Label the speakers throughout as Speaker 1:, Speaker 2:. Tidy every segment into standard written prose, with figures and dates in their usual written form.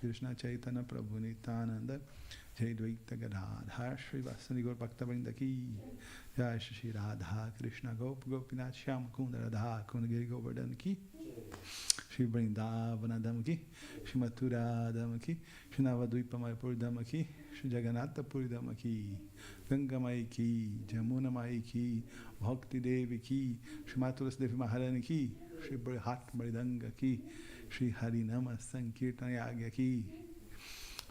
Speaker 1: Krishna Chaitanya Prabhu Nityananda Jai Dvaita Gadadhar Shri Vasani Gaur Bhakta Ki Jai Shri Radha Krishna Gop Gopinath Shyam Kunda Radha Kundagiri Govardhan Ki Shri Vrindavana Dham Ki Shri Mathura Dham Ki Shri Navadvipa Mayapur Dham Ki Shri Jagannatha Puri Dham Ki Ganga Mai Ki Jamuna Mai Ki Bhakti Devi Ki Shri Matulas Devi Maharani Ki Shri Brihat Maridanga Ki Shri Harinama Sankirtana Yagya Ki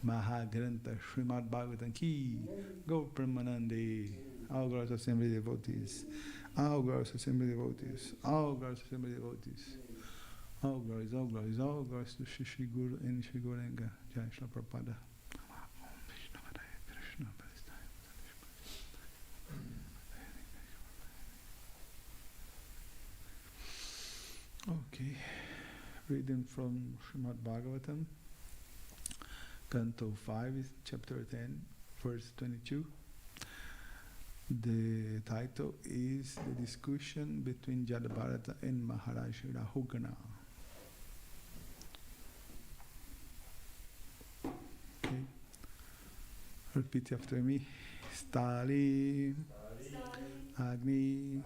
Speaker 1: Maha Granta Srimad Bhagavatam Ki Gaur Pramanande. All glorious assembly devotees, all glorious assembly devotees, all glorious assembly devotees, all glories to Shri Shri Guru and Shri Gauranga. Jai Shri Prabhupada. Okay, reading from Srimad Bhagavatam, Canto 5, Chapter 10, verse 22. The title is The Discussion Between Jadabharata and Maharaj Rahugana. Okay, repeat after me. Stali, Agni,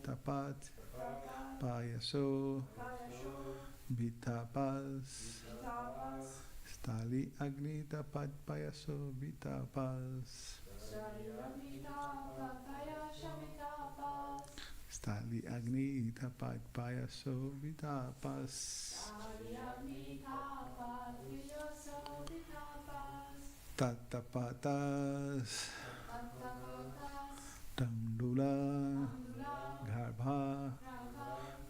Speaker 1: Tapat, Payaso, Vitapas. Stali Agni Tapat Payaso Vitapas. Stali Agni Tapat Payaso Vitapas. Tatapatas Tandula Garbha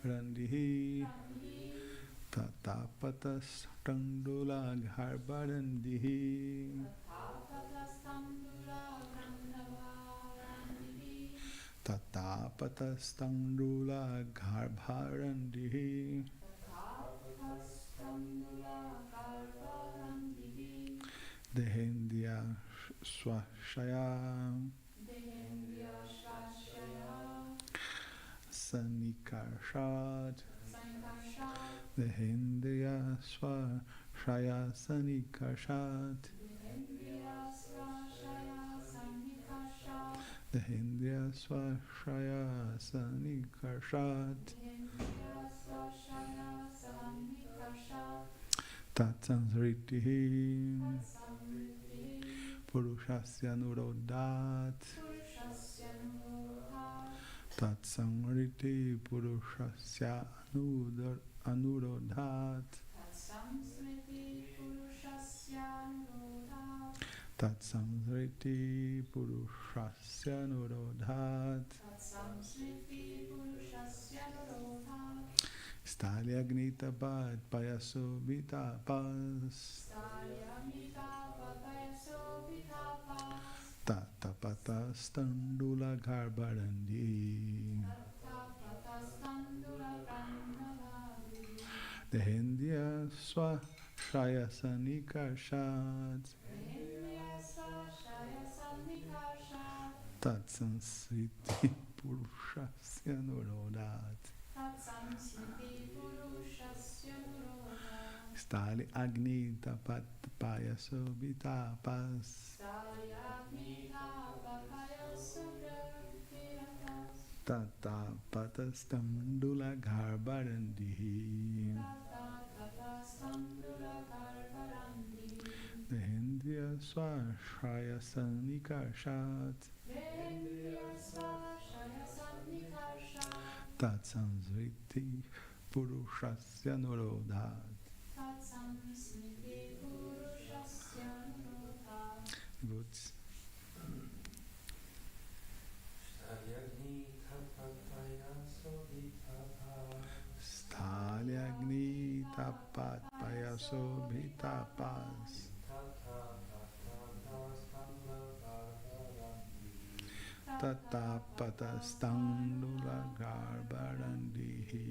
Speaker 1: Randihi Tatapatas Tandula Garbharandihi Tatapatas Tandula Garbharandihi Dehendya Swashaya Sanikarshat Dehendya Swashaya Sanikarshat Dehendya Swashaya Sanikarshat Tatsansritihi Purushasya Nurodat Tatsamriti Purushasya Anurodhat Tatsamriti Purushasya Anurodhat Stali Agnita Bhat Payaso Vitapas Tatapatas Tandula Garbharandi Dehendya Swashaya Sanikarshat Tatsansriti Purushasya Nurodat Stali Agni Tapat Payaso Vitapas Tatapatas Tandula Garbharandihi Dehendya Swashaya Sanikarshat Tatsansriti Purushasya Nurodhat. Good. Stali Agni Tapat Payaso Vitapas Tatapatas Tandula Garbharandihi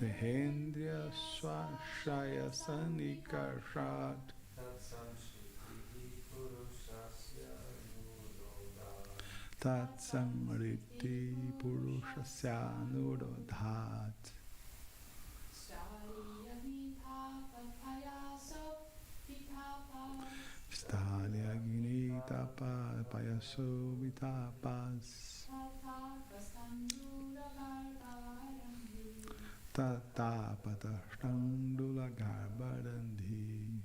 Speaker 1: Dehendya Swashaya Sanikarshat Tat samriti purushasya nurodhat. Stalya ginita payaso vitapas. Tata patastandula garbadandhi.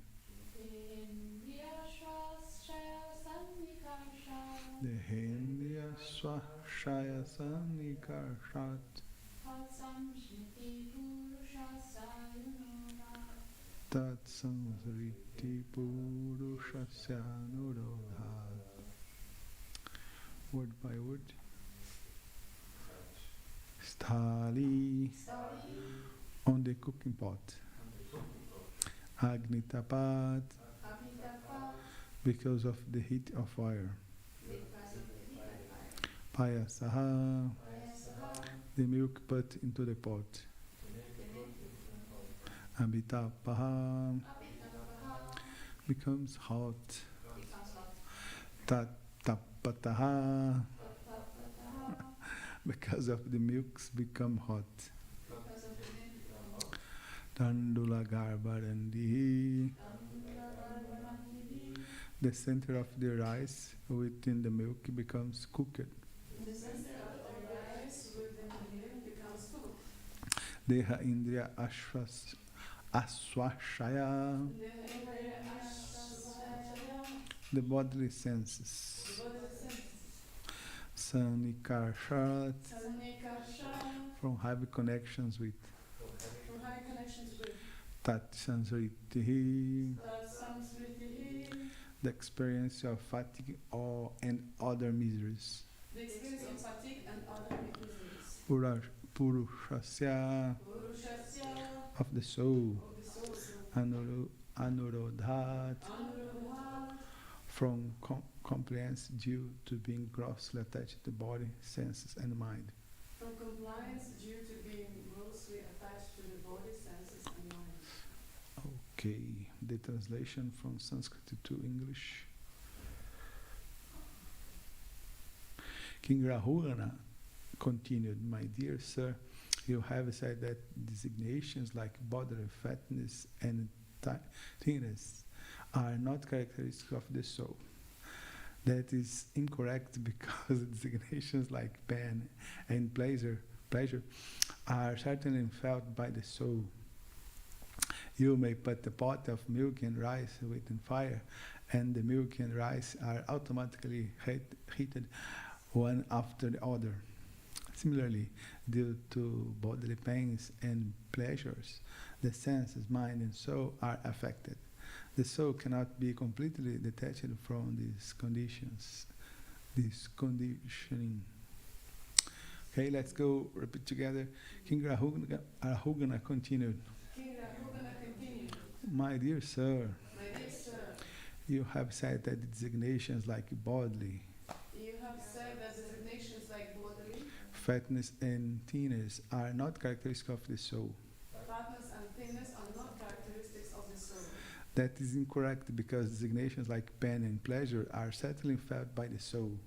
Speaker 1: Dehendya swashaya sanikarshat. Tat samsriti purushasya nurodhat. Word by word. Sthali, on the cooking pot. Agnitapat, because of the heat of fire. Payasaha, the milk put into the pot. Abhitapaha, becomes hot. Tapataha, because of the milks become hot. Tandula garbharandi, the center of the rice within the milk becomes cooked.
Speaker 2: The center of the rice within the milk becomes cooked.
Speaker 1: Deha indriya aswashaya, the bodily senses. Sanikarshat, from having connections with. Tat sansritihi, the experience of fatigue and other miseries.
Speaker 2: The experience of fatigue and other miseries.
Speaker 1: Purushasya, of the soul. Anurodhat, from compliance due to being grossly attached to body, senses and mind.
Speaker 2: From compliance due to being grossly attached to the body, senses and mind.
Speaker 1: Okay, the translation from Sanskrit to English. King Rahulana continued, my dear sir, you have said that designations like bodily fatness and thinness are not characteristic of the soul. That is incorrect because designations like pain and pleasure are certainly felt by the soul. You may put a pot of milk and rice within fire, and the milk and rice are automatically heated one after the other. Similarly, due to bodily pains and pleasures, the senses, mind and soul are affected. The soul cannot be completely detached from these conditions, this conditioning. Okay, let's go repeat together. King Rahugana continued. My dear sir, you have said that designations like bodily, fatness and thinness are not characteristics of the soul.
Speaker 2: Fatness and thinness are not characteristics of the soul.
Speaker 1: That is incorrect because designations like pain and pleasure are certainly felt by the soul.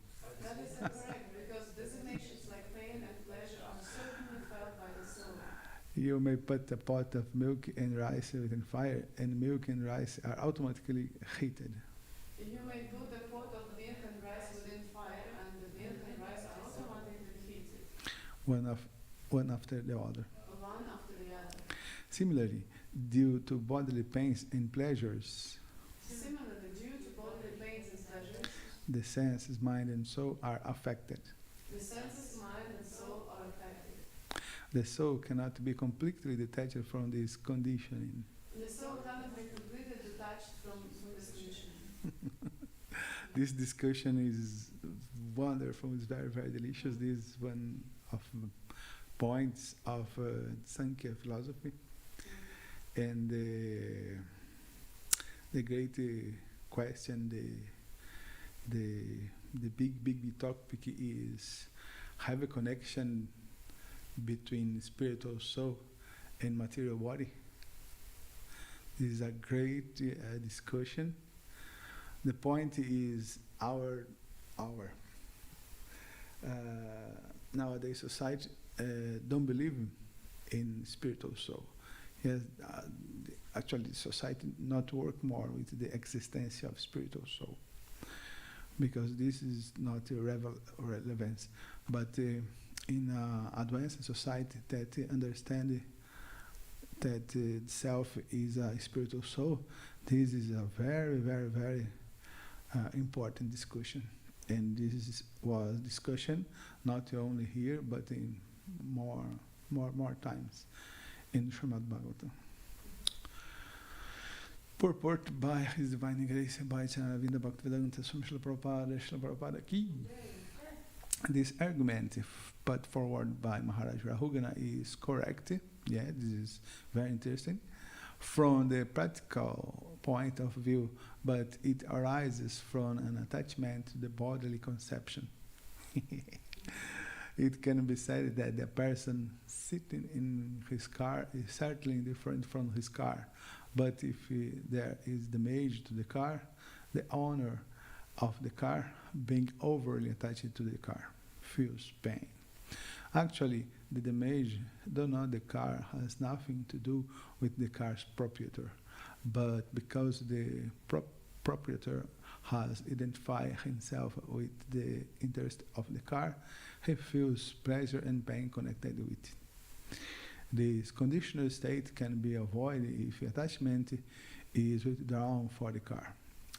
Speaker 2: That is incorrect because designations like pain and pleasure are certainly felt by the soul.
Speaker 1: You may put a pot of milk and rice within fire, and milk and rice are automatically heated.
Speaker 2: You may put a pot of milk and rice within fire, and the milk and rice are automatically heated.
Speaker 1: One after the other.
Speaker 2: One after the other.
Speaker 1: Similarly, due to bodily pains and pleasures, the senses, mind and soul are affected.
Speaker 2: The senses, mind and soul are affected.
Speaker 1: The soul cannot be completely detached from this conditioning.
Speaker 2: The soul cannot be completely detached from this conditioning.
Speaker 1: This discussion is wonderful, it's very, very delicious. This is one of the points of Sankhya philosophy. And the great question, the big topic is have a connection between spiritual soul and material body. This is a great discussion. The point is our nowadays society don't believe in spiritual soul. Yes, actually, society not work more with the existence of spiritual soul, because this is not a relevance. But in advanced society that understand that self is a spiritual soul, this is a very, very, very important discussion. And this was discussion not only here, but in more times in Srimad Bhagavatam. Purport by His Divine Grace, by Chanavinda Bhaktivedanta Swami Srila Prabhupada Ki. This argument put forward by Maharaj Rahugana is correct. Yeah, this is very interesting from the practical point of view, but it arises from an attachment to the bodily conception. It can be said that the person sitting in his car is certainly different from his car, but if there is damage to the car, the owner of the car, being overly attached to the car, feels pain. Actually, the damage done on the car has nothing to do with the car's proprietor, but because the proprietor has identified himself with the interest of the car, he feels pleasure and pain connected with it. This conditional state can be avoided if attachment is withdrawn for the car.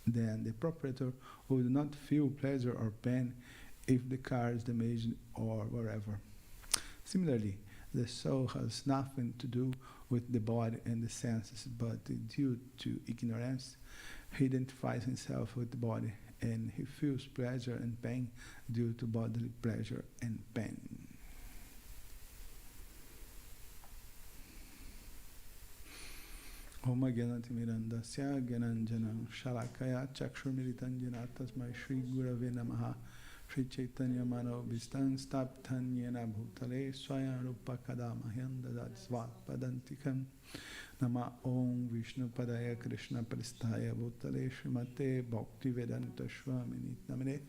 Speaker 1: Then the proprietor will not feel pleasure or pain if the car is damaged or whatever. Similarly, the soul has nothing to do with the body and the senses, but due to ignorance, he identifies himself with the body, and he feels pleasure and pain due to bodily pleasure and pain. Om Gyanati Mirandasya Gyananjanam Shalakaya Chakshurmilitanjana Tasmai Shri Gurave Namaha Shri Chaitanya Mano Vistan Staptanyena Bhutale Swayam Rupa Kadamahyam Dadat Svat Padantikam Nama Om Vishnu Padaya Krishna Prasthaya Bhutale Srimate Bhakti Vedanta Swamini Namine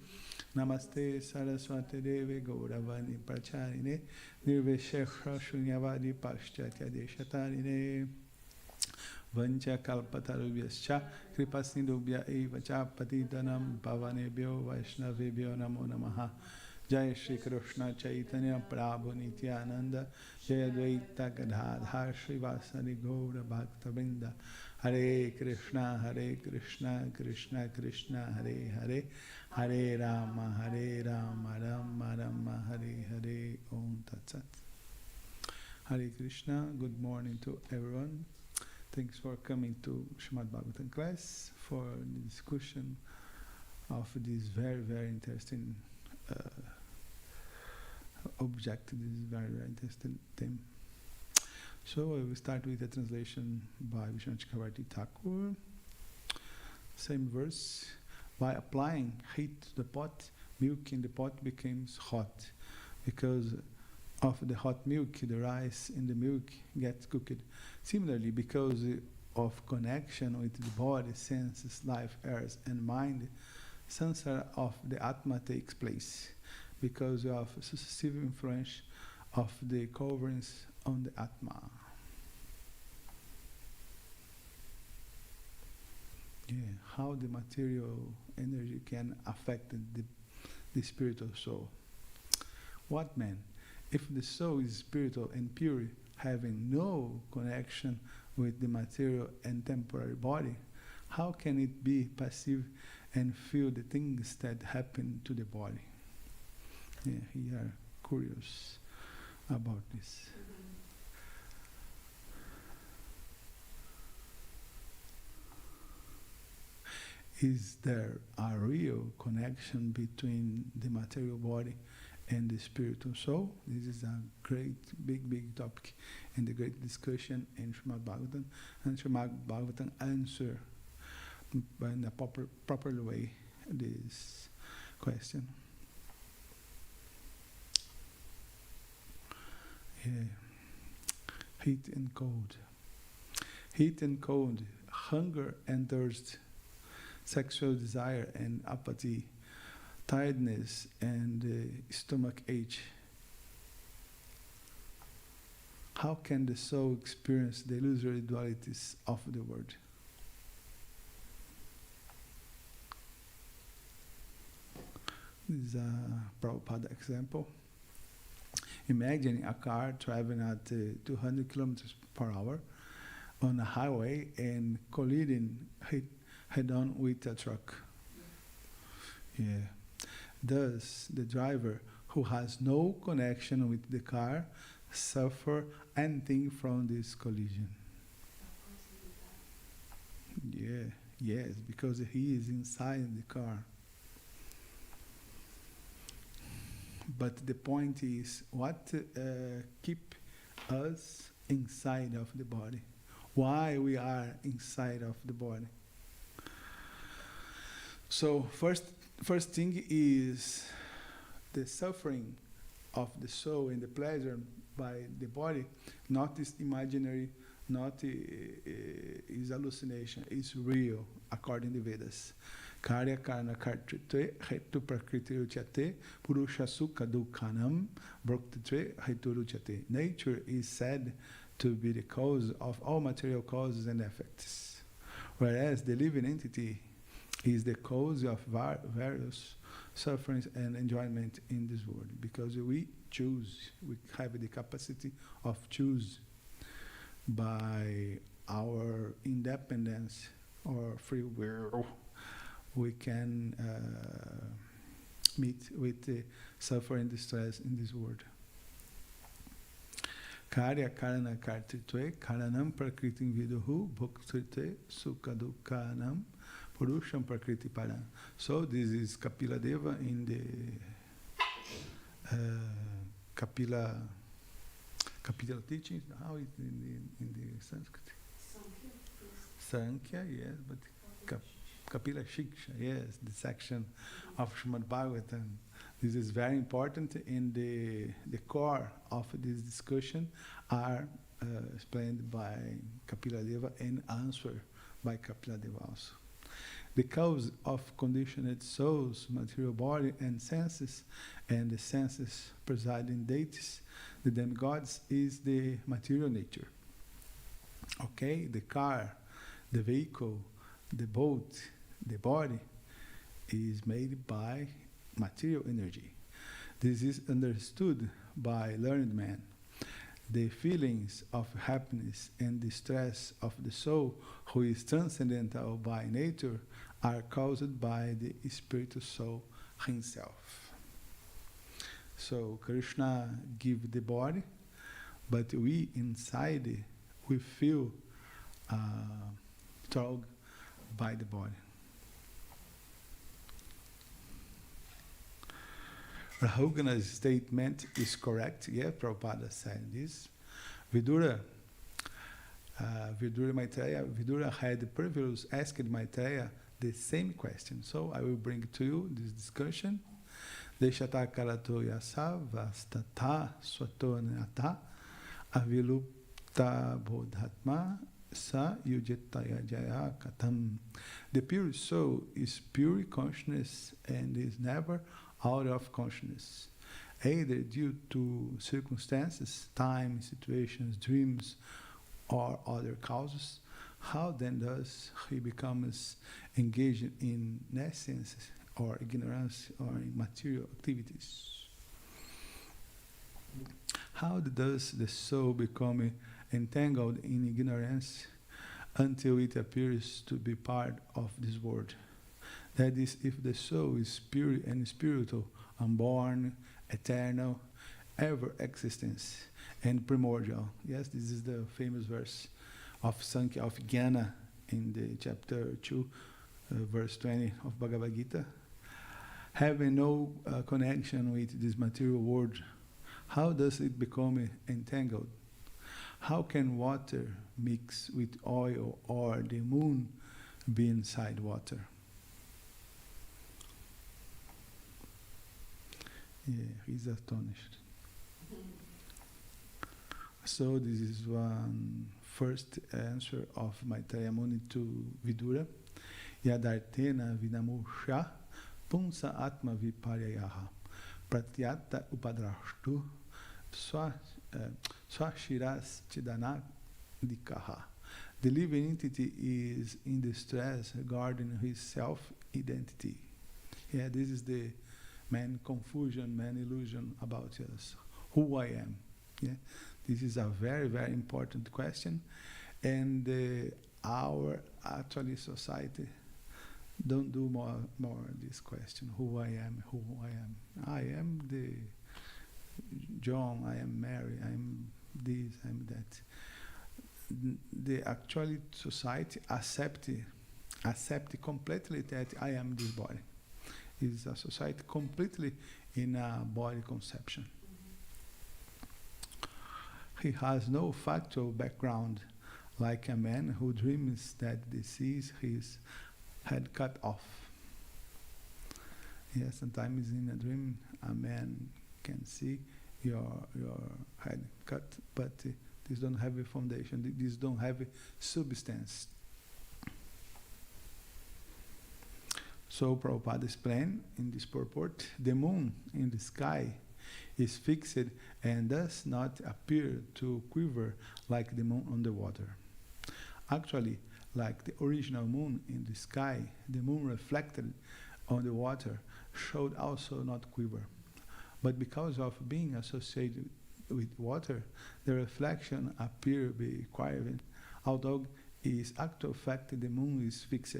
Speaker 1: Namaste Saraswati Devi Gauravani Pracharine Nirveshekha Shunyavadi Paschatya Deshatarine Vancha kalpatarubhyascha kripasindubhya eva cha patitanam pavanebhyo vaishnavebhyo namo namaha. Jai Shri Krishna Chaitanya Prabhu Nityananda Jai Advaita Gadadhar Srivasadi Gaura Bhaktabinda Hare Krishna Krishna Krishna Hare Hare Hare Rama Rama Rama Hare Hare. Om Tat Sat. Hare Krishna. Good morning to everyone. Thanks for coming to Srimad Bhagavatam class for the discussion of this very, very interesting object, this very, very interesting theme. So I will start with a translation by Vishnu Chakravarti Thakur. Same verse. By applying heat to the pot, milk in the pot becomes hot. Because of the hot milk, the rice in the milk gets cooked. Similarly, because of connection with the body, senses, life, earth, and mind, samsara of the Atma takes place because of successive influence of the coverings on the Atma. Yeah, how the material energy can affect the spiritual soul. What man? If the soul is spiritual and pure, having no connection with the material and temporary body, how can it be passive and feel the things that happen to the body? Yeah, we are curious about this. Is there a real connection between the material body and the spiritual soul? This is a great, big topic and a great discussion in Srimad Bhagavatam. And Srimad Bhagavatam answer in a proper way this question. Yeah. Heat and cold. Heat and cold, hunger and thirst, sexual desire and apathy, tiredness and stomach ache. How can the soul experience the illusory dualities of the world? This is a Prabhupada example. Imagine a car traveling at 200 kilometers per hour on a highway and colliding head-on with a truck. Yeah. Thus, the driver who has no connection with the car suffer anything from this collision. Yeah, yes, because he is inside the car. But the point is, what keep us inside of the body? Why we are inside of the body? So first thing is the suffering of the soul and the pleasure by the body, not is imaginary, not is hallucination, it's real, according to Vedas. Karya karna kartrite hetu prakriti ruchate purusha sukha dukhanam bhaktitre hetu ruchate. Nature is said to be the cause of all material causes and effects, whereas the living entity is the cause of various sufferings and enjoyment in this world, because we choose, we have the capacity of choose by our independence or free will. We can meet with the suffering and distress in this world. Karya karana kartitve karanam prakritim viduhu bhuktrite sukha dukhanam purusham prakriti param. So this is Kapila Deva in the Kapila teachings. How is it in the Sanskrit? Sankhya, yes, but Kapila Shiksha, yes, the section of Srimad Bhagavatam. This is very important, and the core of this discussion are explained by Kapila Deva and answered by Kapila Deva also. The cause of conditioned souls, material body and the senses presiding deities, the demigods, is the material nature. Okay, the car, the vehicle, the boat, the body is made by material energy. This is understood by learned men. The feelings of happiness and distress of the soul, who is transcendental by nature, are caused by the spiritual soul himself. So Krishna gives the body, but we inside, we feel troubled by the body. Rahugana's statement is correct. Yeah, Prabhupada said this. Vidura had previously asked Maitreya the same question. So I will bring to you this discussion. Deshata karato yasa vastata swatonata avilupta bodhatma sa yujitaya jaya katam. The pure soul is pure consciousness and is never out of consciousness, either due to circumstances, time, situations, dreams, or other causes. How then does he becomes engaged in nescience or ignorance or in material activities? How does the soul become entangled in ignorance until it appears to be part of this world? That is, if the soul is pure and spiritual, unborn, eternal, ever existence, and primordial. Yes, this is the famous verse of Sankhya of Jnana in the chapter 2, verse 20 of Bhagavad Gita. Having no connection with this material world, how does it become entangled? How can water mix with oil or the moon be inside water? Yeah, he's astonished. So this is one first answer of Maitreya Muni to Vidura. Yadartena vinamosha punsa atma viparyayaha pratyatta upadrashtu swashiras chidanadikaha. The living entity is in distress regarding his self-identity. Yeah, this is the main confusion, main illusion about us. Who I am. Yeah, this is a very, very important question, and our actually society don't do more this question. Who I am, who I am. I am the John, I am Mary, I am this, I am that. The actually society accept completely that I am this body. Is a society completely in a body conception. He has no factual background, like a man who dreams that he sees his head cut off. Yes, sometimes in a dream, a man can see your head cut, but this don't have a foundation. This don't have a substance. So Prabhupada explained in this purport, the moon in the sky is fixed and does not appear to quiver like the moon on the water. Actually, like the original moon in the sky, the moon reflected on the water should also not quiver. But because of being associated with water, the reflection appear to be quivering, although is actual fact the moon is fixed.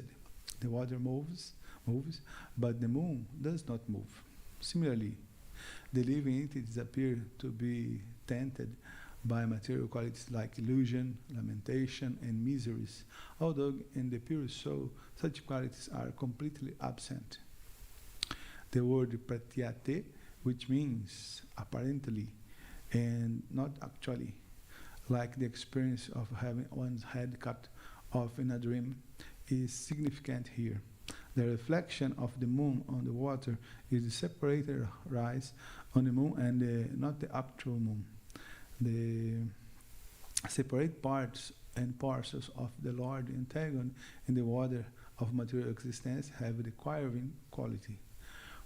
Speaker 1: The water moves, but the moon does not move. Similarly, the living entities appear to be tainted by material qualities like illusion, lamentation, and miseries, although in the pure soul, such qualities are completely absent. The word pratyate, which means apparently and not actually, like the experience of having one's head cut off in a dream, is significant here. The reflection of the moon on the water is the separated rise on the moon and not the actual moon. The separate parts and parcels of the Lord entangled in the water of material existence have the quivering quality,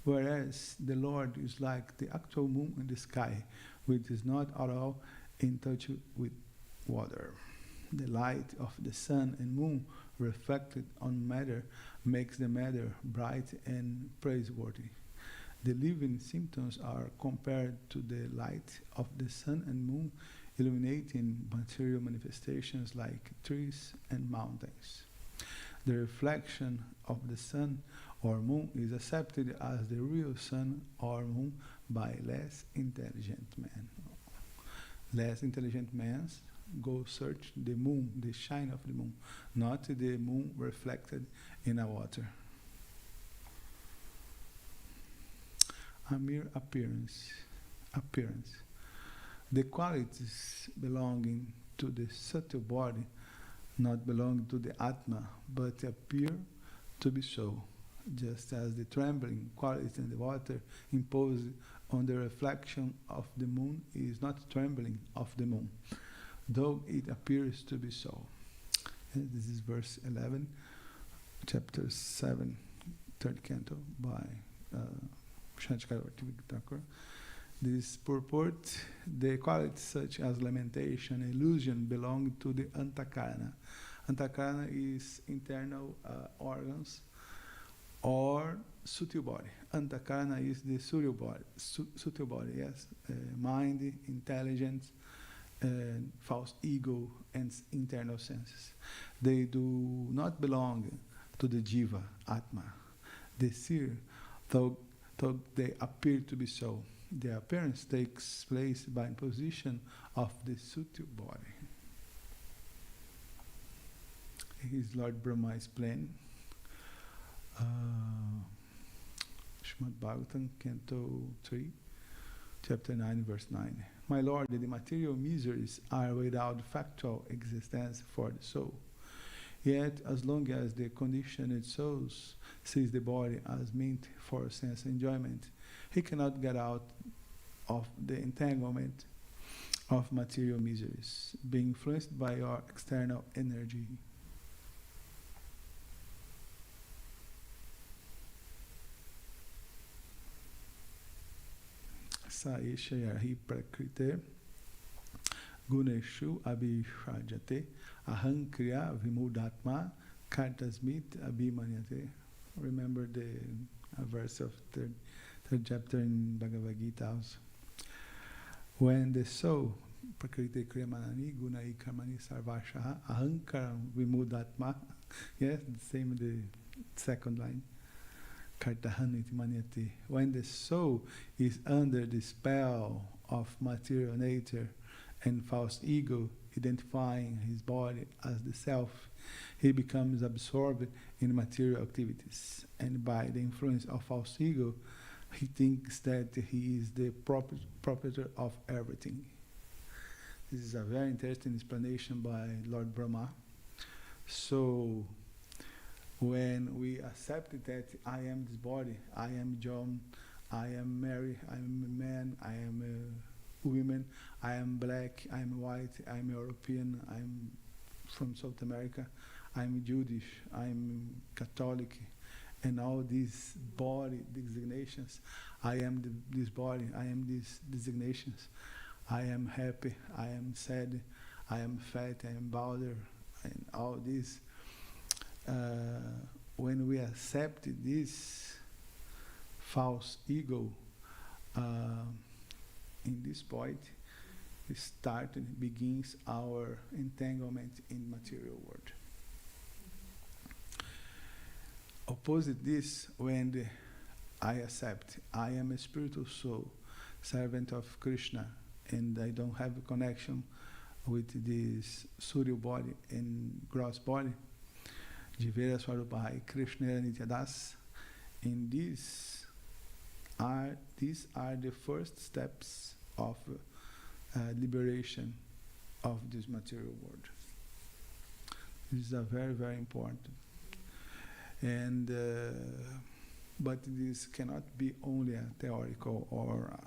Speaker 1: whereas the Lord is like the actual moon in the sky, which is not at all in touch with water. The light of the sun and moon reflected on matter makes the matter bright and praiseworthy. The living symptoms are compared to the light of the sun and moon illuminating material manifestations like trees and mountains. The reflection of the sun or moon is accepted as the real sun or moon by less intelligent men. Less intelligent men go search the moon, the shine of the moon, not the moon reflected in a water. A mere appearance. The qualities belonging to the subtle body not belong to the Atma, but appear to be so, just as the trembling quality in the water imposed on the reflection of the moon is not trembling of the moon, though it appears to be so. And this is verse 11, chapter 7, third canto by Shantikara Thakur. This purport, the qualities such as lamentation and illusion belong to the antakarana. Antakarana is internal organs or subtle body. Antakarana is the subtle body, yes. Mind, intelligence, false ego, and internal senses. They do not belong to the jiva, atma. The seer, though they appear to be so. Their appearance takes place by imposition of the subtle body. His Lord Brahma explained, Srimad Bhagavatam, Canto 3, Chapter 9, verse 9. My Lord, the material miseries are without factual existence for the soul. Yet, as long as the conditioned soul sees the body as meant for sense enjoyment, he cannot get out of the entanglement of material miseries, being influenced by your external energy. sa esha hi prakrite guneshu abhishajate ahankriya vimudatma kartasmit abhimanyate. Remember the verse of third chapter in Bhagavad Gita also. When the soul prakriti kriyamanani gunai karmani sarvashaha ahankaram vimudatma, yes, the same the second line, kartahaniti manyati. When the soul is under the spell of material nature and false ego, identifying his body as the self, he becomes absorbed in material activities, and by the influence of false ego, he thinks that he is the proprietor of everything. This is a very interesting explanation by Lord Brahma. So, when we accept that I am this body, I am John, I am Mary, I am a man, I am a woman, I am black, I am white, I am European, I am from South America, I am Jewish, I am Catholic, and all these body designations. I am this body, I am these designations. I am happy, I am sad, I am fat, I am bowed, and all this. When we accept this false ego, in this point, begins our entanglement in material world. Opposite this, when I accept I am a spiritual soul, servant of Krishna, and I don't have a connection with this Surya body and gross body, Jivera Swarupahai Krishna Nityadas, and these are the first steps of liberation of this material world. This is a very, very important. And but this cannot be only a theoretical or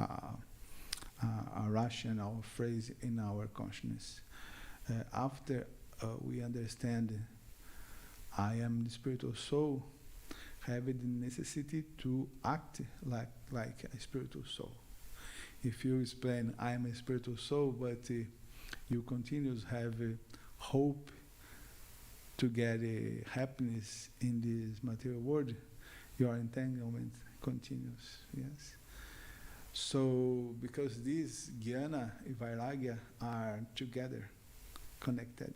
Speaker 1: a rational phrase in our consciousness. After we understand I am the spiritual soul, have the necessity to act like a spiritual soul. If you explain I am a spiritual soul, but you continue to have hope to get happiness in this material world, your entanglement continues. Yes. So, because these jnana and vairagya are together, connected.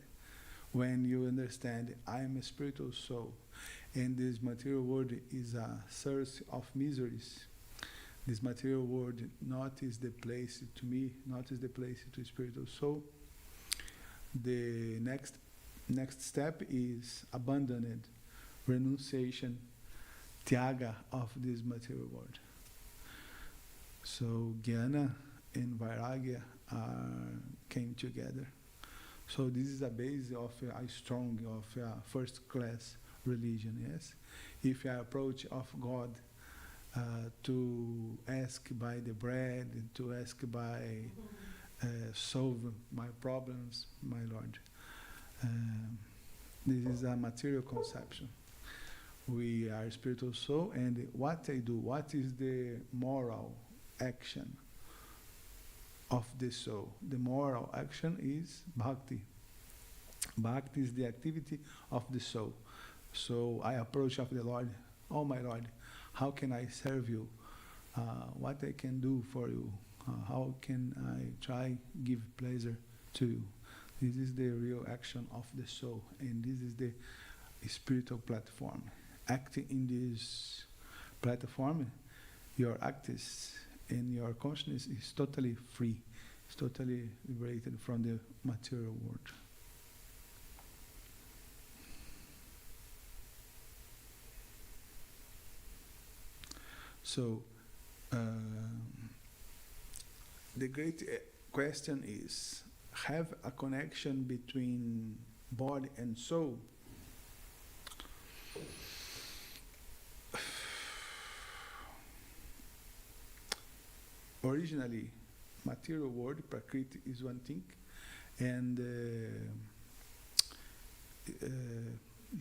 Speaker 1: When you understand I am a spiritual soul, and this material world is a source of miseries, this material world not is the place to me, not is the place to spiritual soul, the next step is abandoned, renunciation, tyaga of this material world. So jnana and vairagya came together. So this is a base of a strong, of a first-class religion. Yes, if I approach of God to ask by the bread, to ask by solve my problems, my Lord. This is a material conception. We are spiritual soul, and what I do, what is the moral action of the soul? The moral action is bhakti. Bhakti is the activity of the soul. So I approach of the Lord, oh my Lord, how can I serve you? What I can do for you? How can I try give pleasure to you? This is the real action of the soul, and this is the spiritual platform. Acting in this platform, your acts and your consciousness is totally free. It's totally liberated from the material world. So, the great question is, have a connection between body and soul? Originally, material world, prakriti, is one thing, and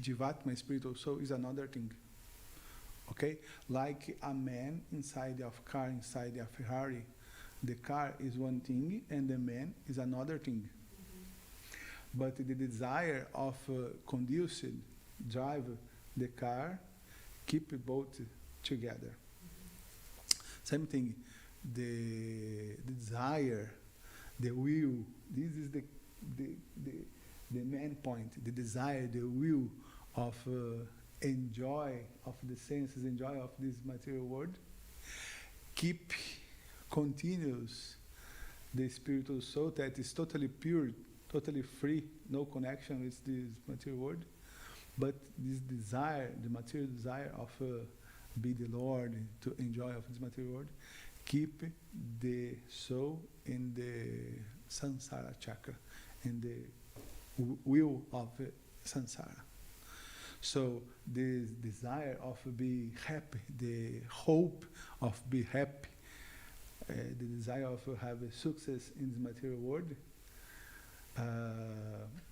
Speaker 1: Jivatma, spiritual soul, is another thing. Okay? Like a man inside of car, inside a Ferrari. The car is one thing and the man is another thing. But the desire of conduce, drive the car, keep both together. Same thing, the desire, the will, this is the main point, the desire, the will of enjoy of the senses, enjoy of this material world, keep continues the spiritual soul that is totally pure, totally free, no connection with this material world, but this desire, the material desire of be the Lord, to enjoy of this material world, keep the soul in the samsara chakra, in the wheel of samsara. So this desire of be happy, the hope of be happy, the desire of have a success in the material world,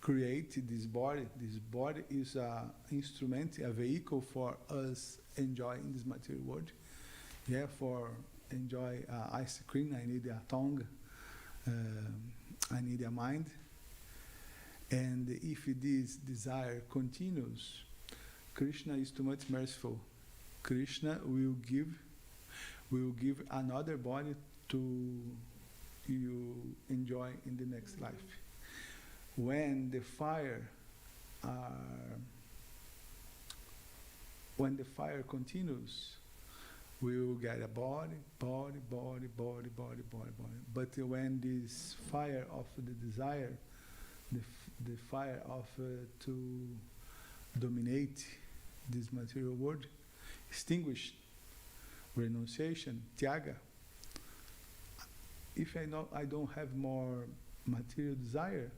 Speaker 1: create this body. This body is an instrument, a vehicle for us enjoying this material world. Yeah, for enjoy ice cream, I need a tongue, I need a mind. And if this desire continues, Krishna is too much merciful. Krishna will give another body to you enjoy in the next life. When the fire continues, we will get a body. But when this fire of the desire, the fire of to dominate this material world, extinguished, renunciation, tyaga. If I don't have more material desire,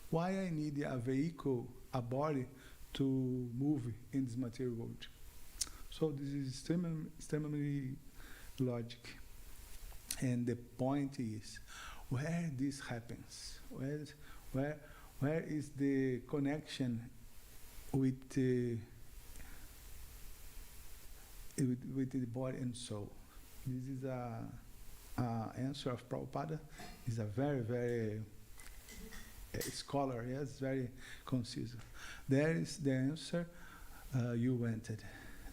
Speaker 1: why I need a vehicle, a body, to move in this material world? So this is extremely logic. And the point is, where this happens, where is the connection with the body and soul? This is a answer of Prabhupada. Is a very, very scholar, yes, very concise. There is the answer you wanted.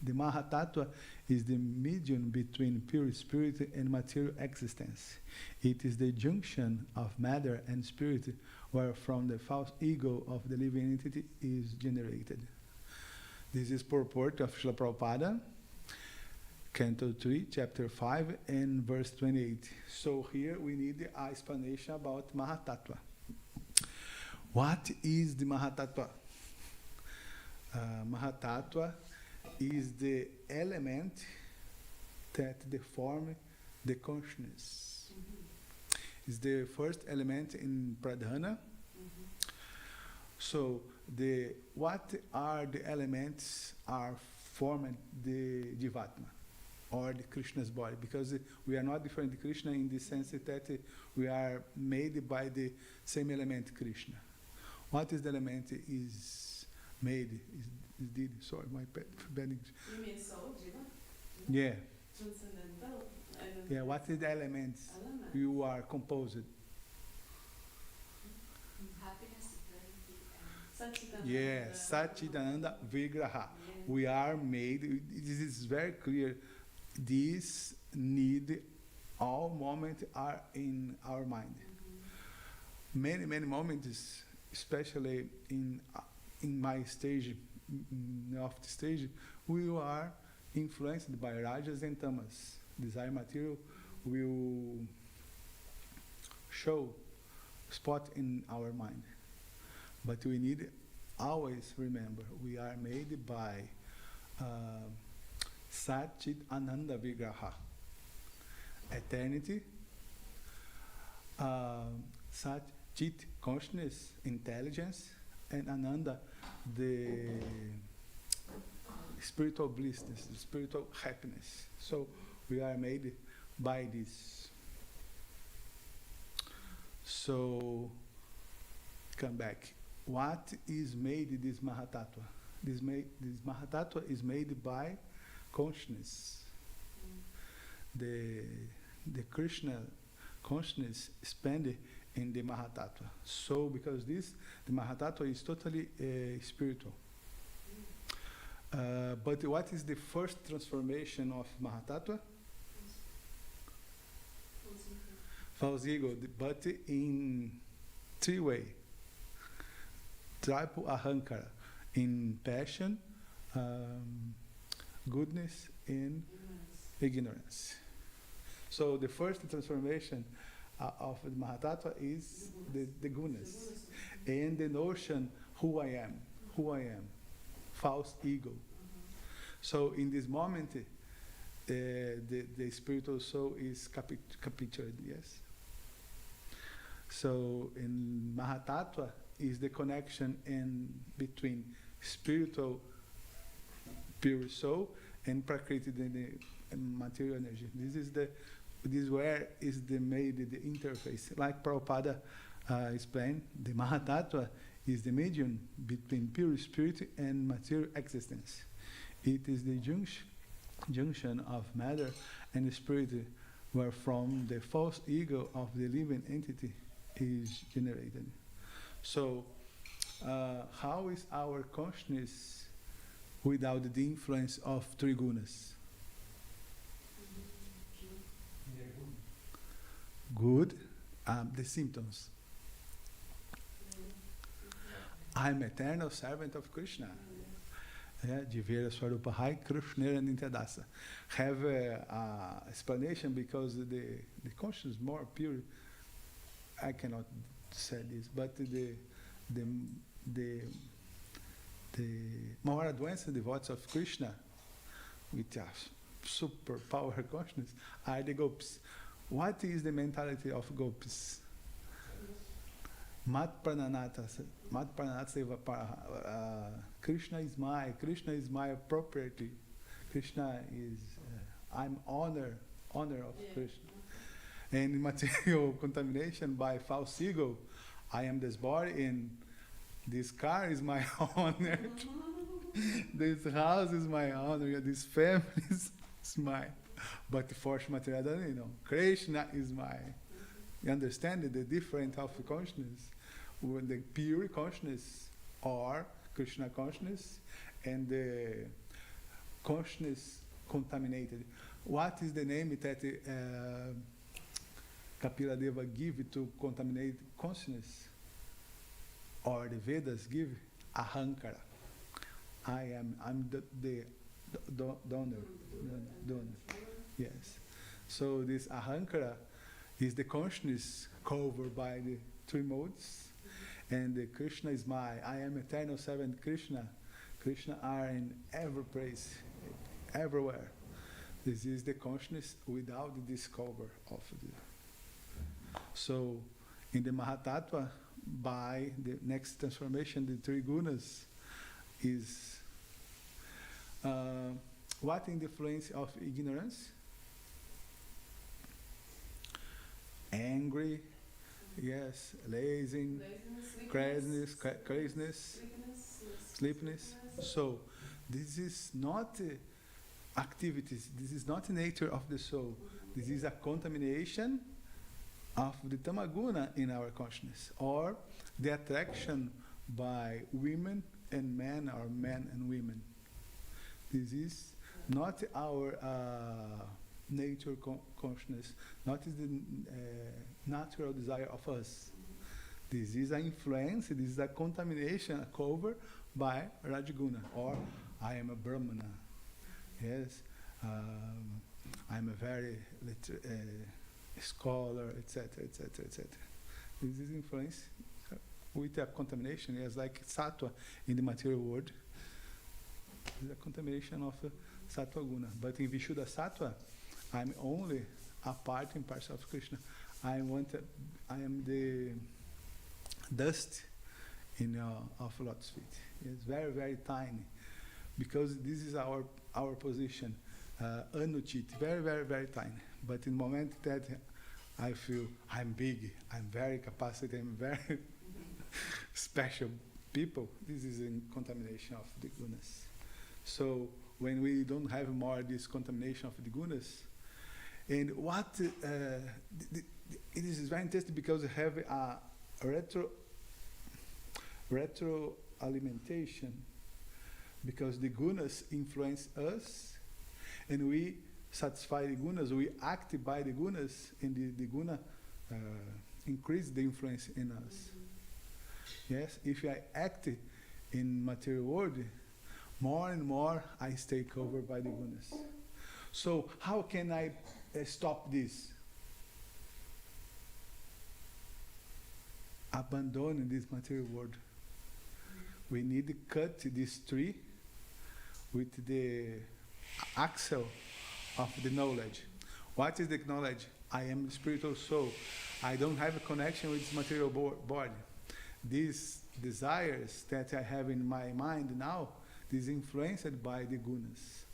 Speaker 1: The Maha Tattva is the medium between pure spirit and material existence. It is the junction of matter and spirit where from the false ego of the living entity is generated. This is purport of Srila Prabhupada, Canto 3, Chapter 5, and verse 28. So here we need an explanation about Maha Tattva. What is the Maha Tattva? Maha Tattva is the element that deform the consciousness. It's the first element in Pradhana. So what are the elements are formed the Jivatma or the Krishna's body? Because we are not different to Krishna in the sense that we are made by the same element Krishna. What is the element is made, is did, sorry, my bad English.
Speaker 2: You mean soul, Jiva?
Speaker 1: Yeah.
Speaker 2: Transcendental.
Speaker 1: Yeah, what is the elements you are composed?
Speaker 2: Happiness, serenity, and
Speaker 1: Yeah, Satchidananda Vigraha.
Speaker 2: Yeah.
Speaker 1: We are made, this is very clear, this need, all moments are in our mind. Many moments, especially in my stage, of the stage, we are influenced by rajas and tamas. Desire material will show spot in our mind. But we need always remember, we are made by Satchit Ananda Vigraha, eternity, Satchit consciousness, intelligence, and Ananda, the spiritual blissness, the spiritual happiness. So we are made by this. So come back. What is made this Mahatattva? This Mahatattva is made by consciousness. The Krishna consciousness expanded in the Mahatattva. So because the Mahatattva is totally spiritual. But what is the first transformation of Mahatattva? False ego, but in three ways. Triple ahankara, in passion, goodness, and ignorance. So the first transformation of the Mahatattva is the goodness, and the notion who I am, false ego. So in this moment, the spiritual soul is captured, yes. So in Mahatattva is the connection in between spiritual pure soul and Prakriti, the material energy. This where is the interface. Like Prabhupada explained, the Mahatattva is the medium between pure spirit and material existence. It is the junction of matter and spirit, where from the false ego of the living entity is generated. So, how is our consciousness without the influence of three gunas? Good, the symptoms. I'm eternal servant of Krishna. Jivera Swarupa Hai Krishnera Nitadasa. Have a explanation because the consciousness is more pure. I cannot say this, but the more advanced devotees of Krishna, with a super power consciousness, are the gopis. What is the mentality of gopis? Mat Prananata Seva Krishna is my property. Krishna is, I'm honor of Krishna. And in material contamination by false ego, I am this body and this car is my honor. This house is my honor. This family is mine. But for material, Krishna is mine. You understand the difference of consciousness? When the pure consciousness or Krishna consciousness and the consciousness contaminated. What is the name that Kapila Deva give to contaminate consciousness? Or the Vedas give? Ahankara. I'm the donor. Yes. So this Ahankara is the consciousness covered by the three modes. And the Krishna is I am eternal servant Krishna. Krishna are in every place, everywhere. This is the consciousness without the discover of the. So, in the Mahatattva, by the next transformation, the three gunas is what in the influence of ignorance? Angry, yes, lazy, craziness, sleepiness. So, this is not activities. This is not the nature of the soul. This is a contamination of the tamaguna in our consciousness, or the attraction by women and men, or men and women. This is not our nature consciousness, not the natural desire of us. This is an influence, this is a contamination, a cover by Rajaguna, or I am a Brahmana. Yes, I'm a very scholar, etc., etc., etc. This is influence with a contamination, yes, like sattva in the material world. It's a contamination of sattva guna. But in Vishuddha sattva, I'm only a part and parcel of Krishna. I am the dust of lotus feet. It's very, very tiny, because this is our position, anuchit, very, very, very tiny. But in the moment that I feel I'm big, I'm very capacity, I'm very special people, this is a contamination of the goodness. So when we don't have more this contamination of the gunas. And what it is very interesting because we have a retroalimentation, because the gunas influence us, and we satisfy the gunas, we act by the gunas, and the guna increase the influence in us. Yes, if I act in material world, more and more I stay covered by the gunas. So how can I stop this? Abandoning this material world. We need to cut this tree with the axle of the knowledge. What is the knowledge? I am spiritual soul. I don't have a connection with this material body. These desires that I have in my mind now, is influenced by the gunas.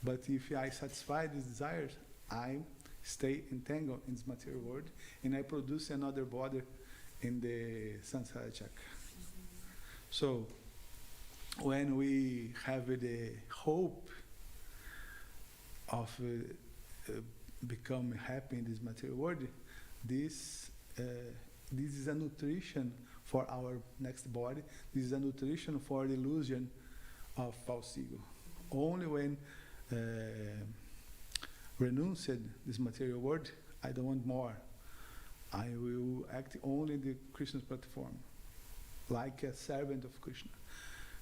Speaker 1: But if I satisfy these desires, I stay entangled in this material world, and I produce another body in the samsara chakra. So, when we have the hope of become happy in this material world, this is a nutrition for our next body. This is a nutrition for the illusion of false ego. Only when renunced this material world, I don't want more. I will act only in the Krishna's platform, like a servant of Krishna.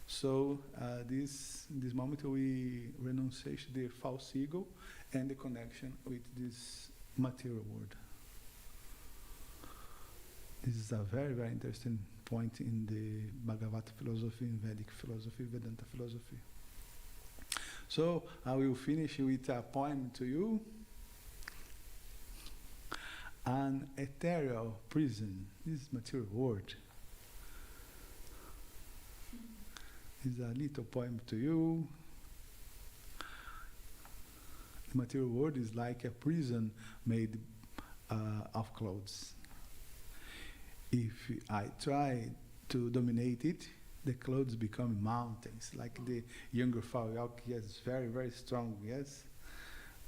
Speaker 1: So in this moment we renunciate the false ego and the connection with this material world. This is a very, very interesting point in the Bhagavata philosophy, in Vedic philosophy, Vedanta philosophy. So I will finish with a poem to you. An ethereal prison, this material world, is a little poem to you. The material world is like a prison made of clothes. If I try to dominate it, the clothes become mountains, like the younger Fauyok, yes, very, very strong, yes,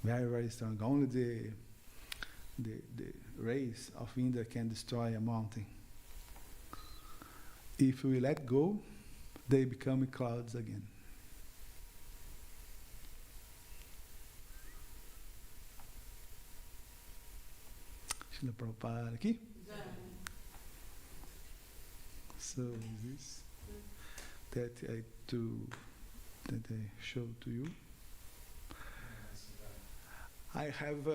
Speaker 1: very, very strong. Only the race of Indra can destroy a mountain. If we let go, they become clouds again. Srila Prabhupada aqui. So this that I show to you. I have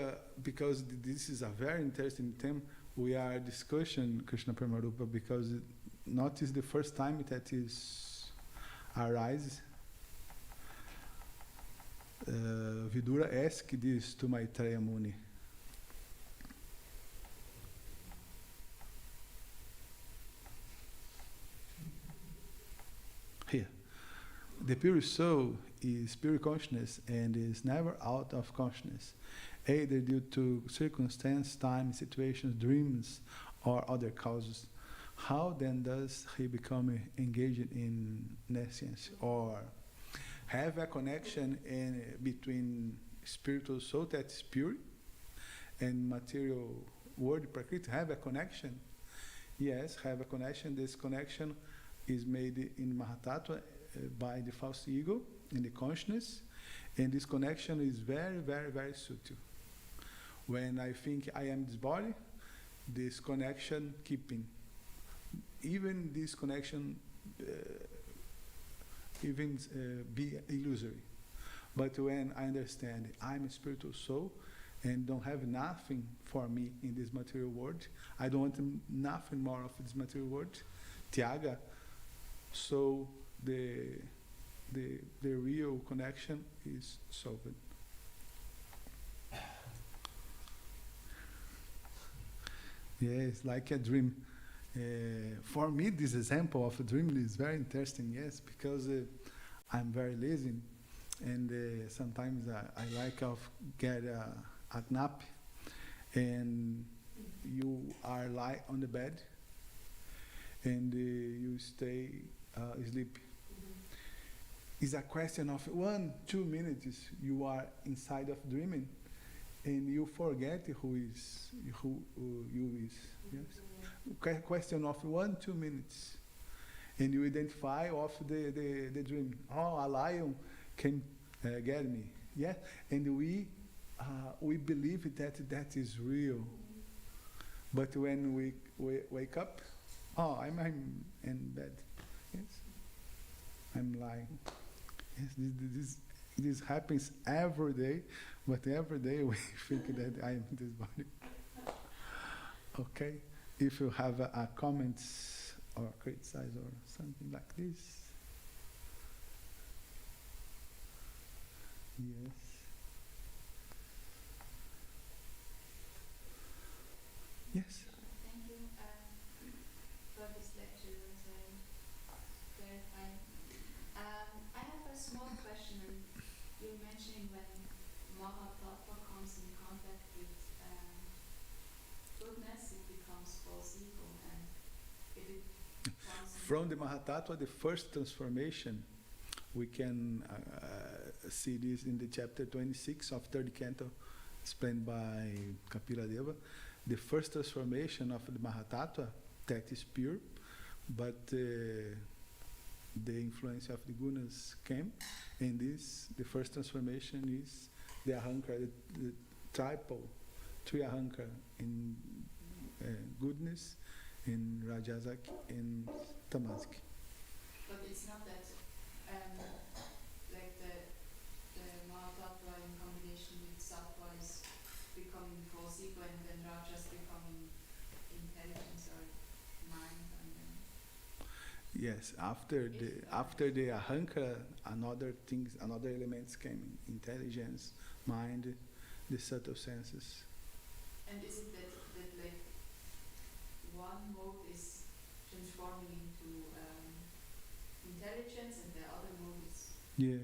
Speaker 1: because this is a very interesting theme. We are discussing Krishna Premarupa because not is the first time that is arises. Vidura asked this to Maitreya Muni. Here. The pure soul is pure consciousness and is never out of consciousness, either due to circumstance, time, situations, dreams, or other causes. How then does he become engaged in nescience, or have a connection between spiritual soul that is pure and material world prakriti? Have a connection? Yes, have a connection. This connection is made in Mahatattva by the false ego in the consciousness, and this connection is very, very, very subtle. When I think I am this body, this connection keeping. Even this connection be illusory. But when I understand I'm a spiritual soul and don't have nothing for me in this material world, I don't want nothing more of this material world, Tyaga, so the real connection is solved. Yes, like a dream. For me, this example of a dream is very interesting, yes, because I'm very lazy, and sometimes I like to get a nap, and you are lie on the bed, and you stay asleep. It's a question of 1-2 minutes. You are inside of dreaming, and you forget who you is. Yes. Question of 1-2 minutes, and you identify of the dream. Oh, a lion can get me. Yeah, and we believe that is real. But when we wake up, oh, I'm in bed. Yes, I'm lying. Yes, this happens every day, but every day we think that I am this body. Okay, if you have a comments or criticize or something like this. Yes. Yes.
Speaker 3: Thank you for this lecture. It was very fine. I have a small question. You're mentioning when Maha comes in contact with goodness, it becomes false ego, and if it comes
Speaker 1: From the Mahatattva, the first transformation, we can see this in the chapter 26 of third canto, explained by Kapila Deva. The first transformation of the Mahatattva, that is pure, but the influence of the gunas came, and the first transformation is the ahankara, the three ahankara in goodness, in rajasaki, in tamasaki.
Speaker 3: But it's not that like the Mahatattva in combination with Sattva is becoming false ego, and then Rajas becoming intelligence or mind, and then
Speaker 1: Yes, after the ahankara, another elements came: intelligence, mind, the subtle senses.
Speaker 3: And is it that like one mode is transforming into intelligence and the other mode is
Speaker 1: Yeah.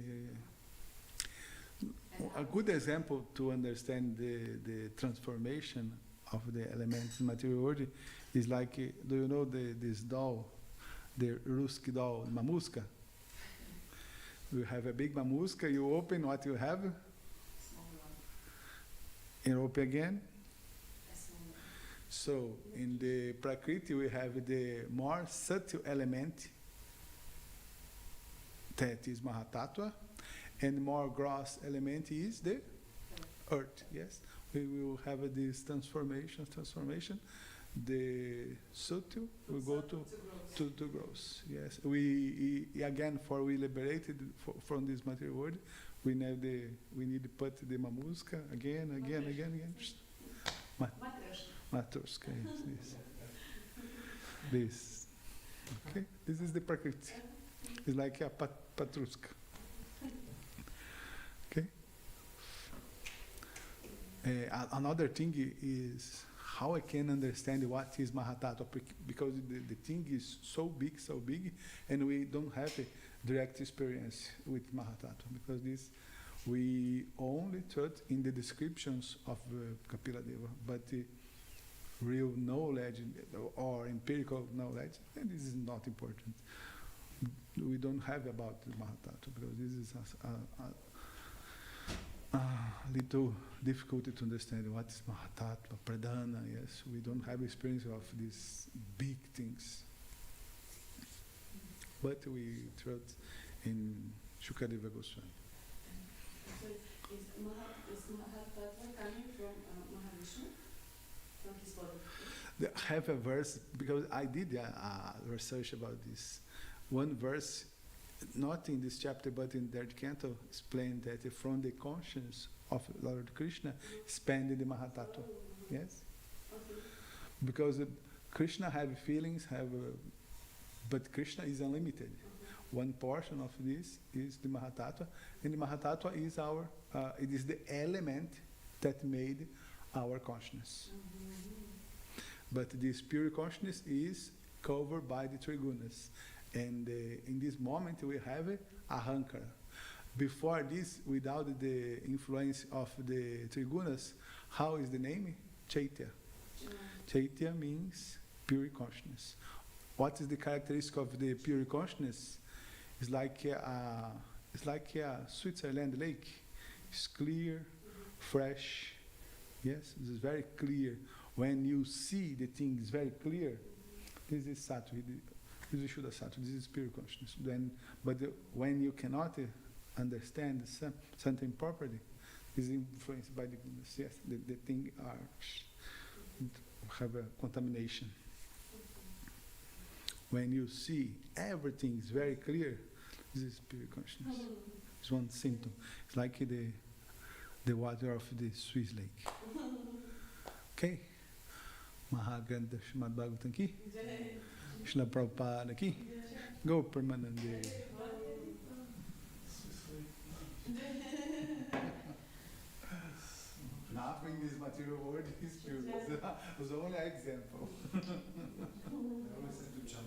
Speaker 3: and
Speaker 1: A good example to understand the transformation of the elements in material world is like, do you know this doll, the Ruski doll, mamuska? You have a big mamuska, you open what you have,
Speaker 3: small one,
Speaker 1: and open again.
Speaker 3: a small one.
Speaker 1: So in the Prakriti we have the more subtle element, that is Mahatattva, and more gross element is the earth. Yes, we will have this transformation. The subtle will go to gross. Yes, we liberated from this material world. We need to put the mamuska again. Matroska, yes. This. Okay, this is the Prakriti. It's like a patruska. Okay. Another thing is how I can understand what is Mahatattva, because the thing is so big, and we don't have a direct experience with Mahatattva, because this we only taught in the descriptions of Kapila Deva, but real knowledge or empirical knowledge, and this is not important. We don't have about the Mahatattva, because this is a little difficult to understand what is Mahatattva, Pradhana. Yes, we don't have experience of these big things. But we taught in Shukadeva Goswami.
Speaker 2: So is Mahatattva coming from Mahavishnu, from his body?
Speaker 1: I have a verse, because I did a research about this. One verse, not in this chapter, but in third canto, explained that from the conscience of Lord Krishna, expanded the Mahatattva. Yes?
Speaker 2: Okay.
Speaker 1: Because Krishna have feelings, but Krishna is unlimited. One portion of this is the Mahatattva, and the Mahatattva is it is the element that made our consciousness. But this pure consciousness is covered by the three gunas. And in this moment we have ahankara. Before this, without the influence of the three gunas, how is the name? Chaitya. Chaitya means pure consciousness. What is the characteristic of the pure consciousness? It's like it's like Switzerland lake. It's clear, fresh. Yes, this is very clear. When you see the thing is very clear, this is Sattva. This is Shuddha Sattva. This is pure consciousness. When you cannot understand something properly, is influenced by the thing have a contamination. When you see everything is very clear, this is pure consciousness. It's one symptom. It's like the water of the Swiss lake. Okay? Maha Grantha Srimad Bhagavatam aqui. Srila Prabhupada aqui. Go Permanande. Nothing in this material world is pure. It was only an example.
Speaker 4: I always have to jump.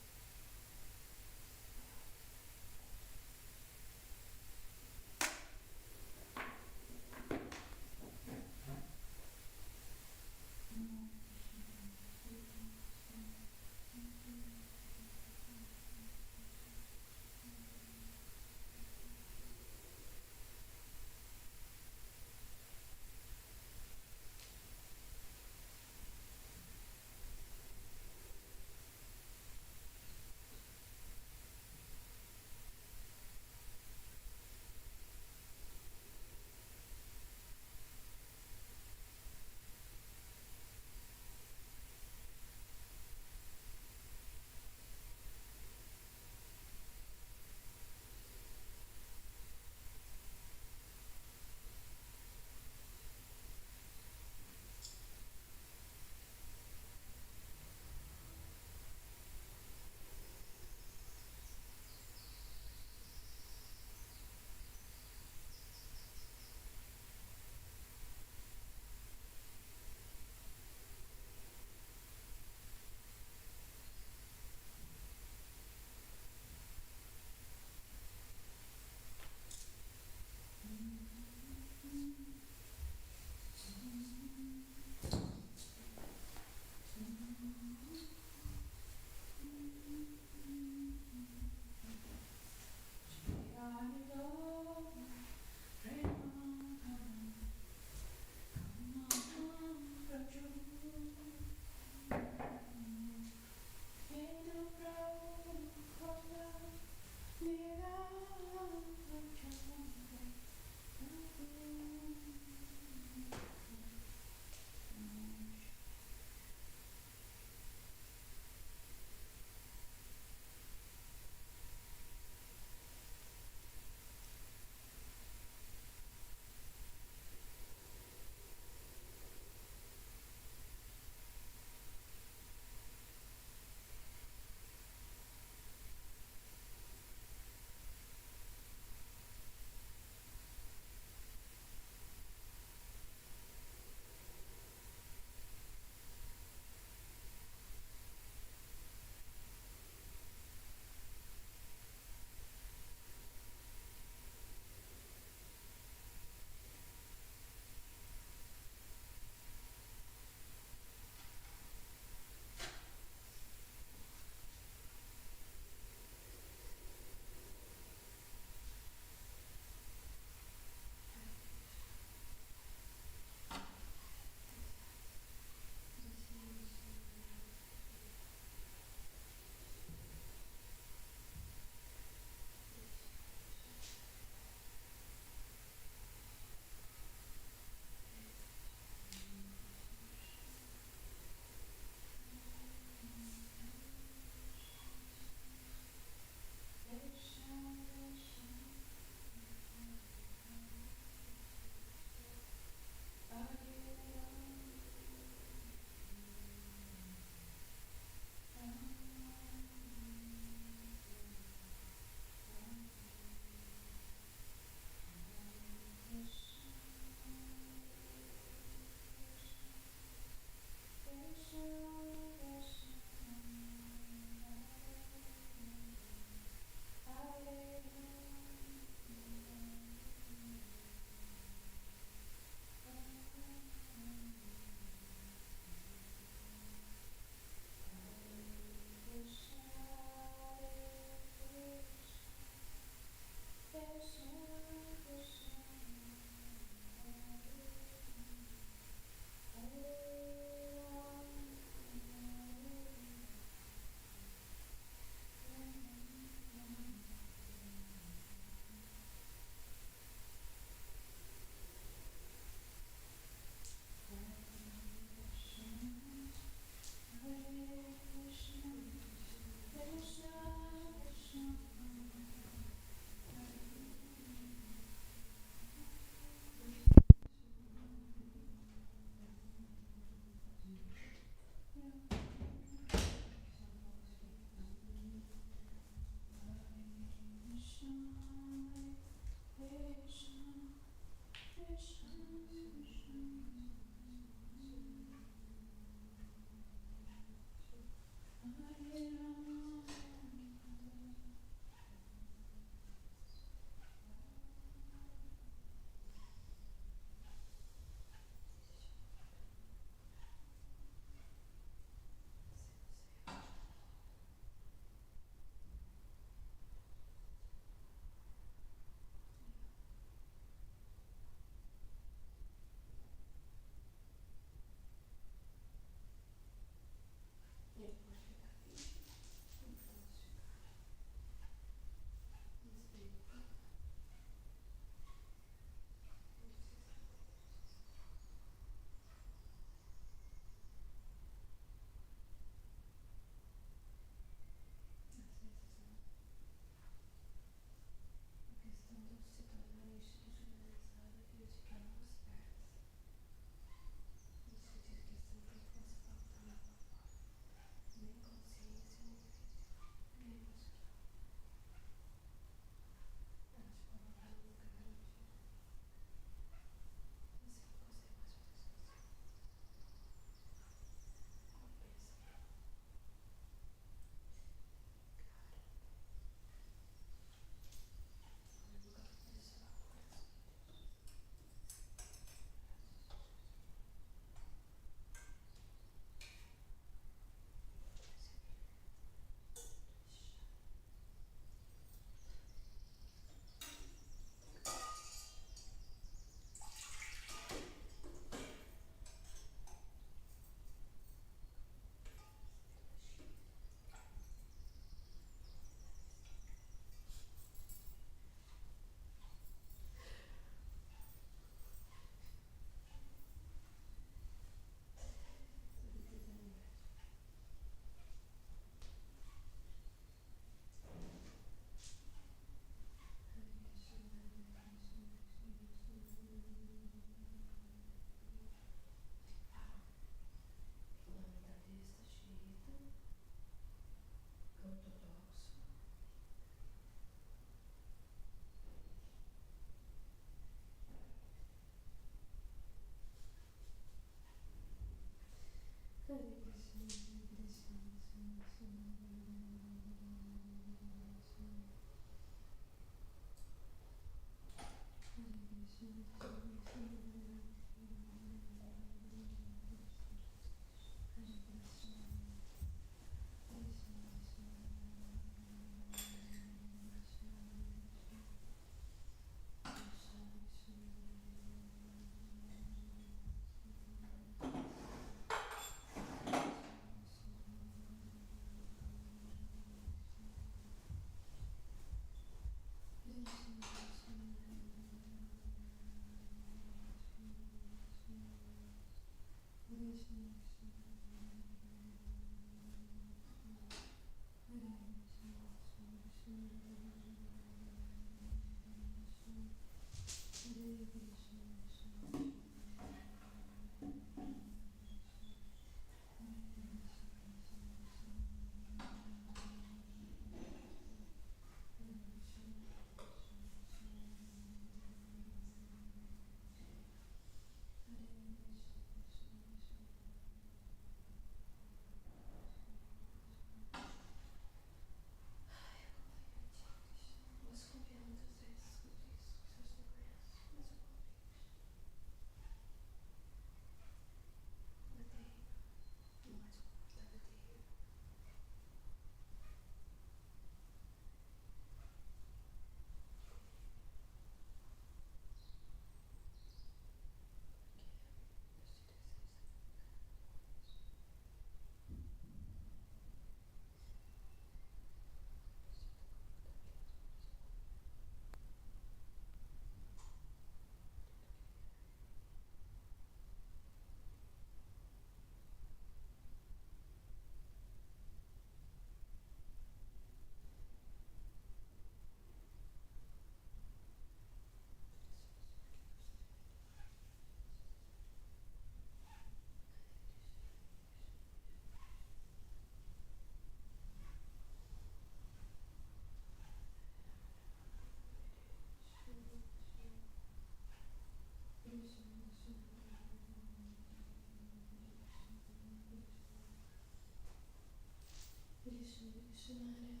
Speaker 5: csinálni.